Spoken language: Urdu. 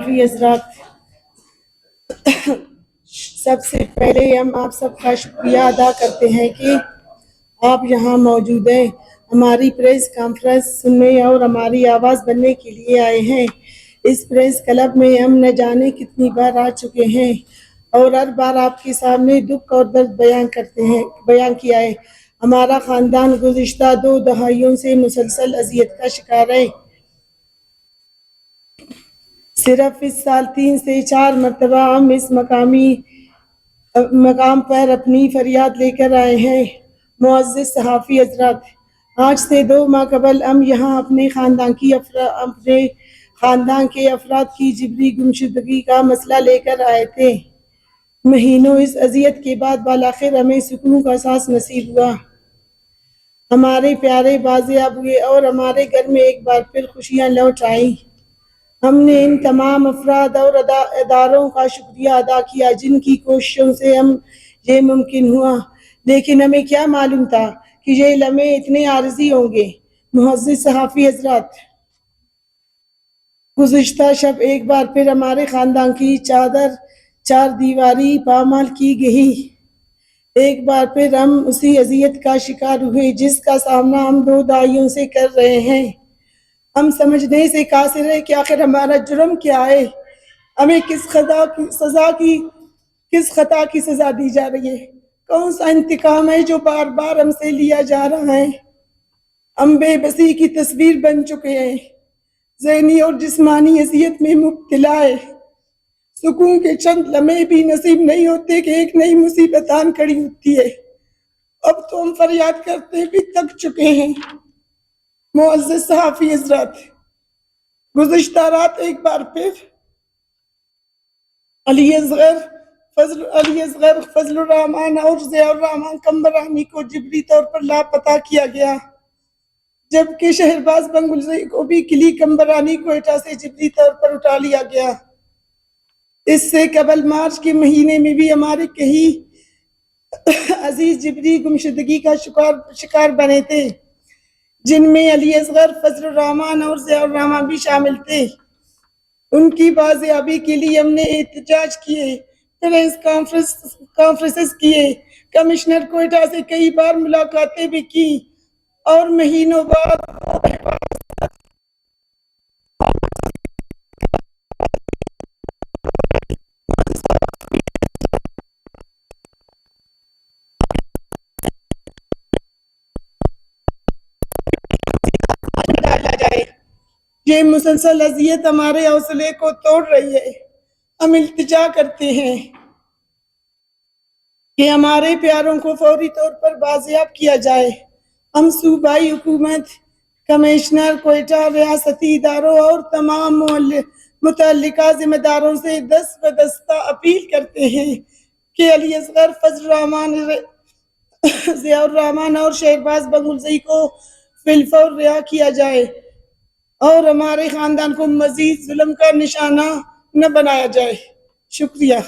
حضرات، سب سے پہلے ہم آپ سب کا شکریہ ادا کرتے ہیں کہ آپ یہاں موجود ہیں، ہماری پریس کانفرنس سننے اور ہماری آواز بننے کے لیے آئے ہیں۔ اس پریس کلب میں ہم نہ جانے کتنی بار آ چکے ہیں اور ہر بار آپ کے سامنے دکھ اور درد بیان کیا ہے۔ ہمارا خاندان گزشتہ 2 دہائیوں سے مسلسل اذیت کا شکار ہے۔ صرف اس سال 3 سے 4 مرتبہ ہم اس مقام پر اپنی فریاد لے کر آئے ہیں۔ معزز صحافی حضرات، آج سے 2 ماہ قبل ہم یہاں اپنے خاندان کے افراد کی جبری گمشدگی کا مسئلہ لے کر آئے تھے۔ مہینوں اس اذیت کے بعد بالآخر ہمیں سکون کا سانس نصیب ہوا۔ ہمارے پیارے بازیاب ہوئے اور ہمارے گھر میں ایک بار پھر خوشیاں لوٹ آئیں۔ ہم نے ان تمام افراد اور اداروں کا شکریہ ادا کیا جن کی کوششوں سے یہ ممکن ہوا، لیکن ہمیں کیا معلوم تھا کہ یہ لمحے اتنے عارضی ہوں گے۔ معزز صحافی حضرات، گزشتہ شب ایک بار پھر ہمارے خاندان کی چار دیواری پامال کی گئی۔ ایک بار پھر ہم اسی اذیت کا شکار ہوئے جس کا سامنا ہم 2 دہائیوں سے کر رہے ہیں۔ ہم سمجھنے سے قاصر ہیں کہ آخر ہمارا جرم کیا ہے، ہمیں کس خطا کی سزا دی جا رہی ہے، کون سا انتقام ہے جو بار بار ہم سے لیا جا رہا ہے۔ ہم بے بسی کی تصویر بن چکے ہیں، ذہنی اور جسمانی اذیت میں مبتلا ہے۔ سکون کے چند لمحے بھی نصیب نہیں ہوتے کہ ایک نئی مصیبت آن کھڑی ہوتی ہے۔ اب تو ہم فریاد کرتے بھی تھک چکے ہیں۔ معزز صحافی حضرات، گزشتہ رات ایک بار پھر علی اصغر فضل الرحمان اور ضیاء الرحمان قمبرانی کو جبری طور پر لاپتہ کیا گیا، جبکہ شہرباز بنگلزئی کو بھی قلی قمبرانی کوئٹہ سے جبری طور پر اٹھا لیا گیا۔ اس سے قبل مارچ کے مہینے میں بھی ہمارے کئی عزیز جبری گمشدگی کا شکار بنے تھے، جن میں علی اصغر، فضل الرحمان اور ضیاء الرحمان بھی شامل تھے۔ ان کی بازیابی کے لیے ہم نے احتجاج کیے، پریس کانفرنسز کیے، کمشنر کوئٹہ سے کئی بار ملاقاتیں بھی کی اور مہینوں بعد ڈالا جائے۔ یہ مسلسل اذیت ہمارے حوصلے کو توڑ رہی ہے۔ ہم التجا کرتے ہیں کہ ہمارے پیاروں کو فوری طور پر بازیاب کیا جائے۔ ہم صوبائی حکومت، کمشنر کوئٹہ، ریاستی اداروں اور تمام متعلقہ ذمہ داروں سے دست بدستہ اپیل کرتے ہیں کہ علی اصغر، فضل الرحمان، ضیاء الرحمان اور شہرباز بنگلزئی کو فی الفور رہا کیا جائے اور ہمارے خاندان کو مزید ظلم کا نشانہ نہ بنایا جائے۔ شکریہ۔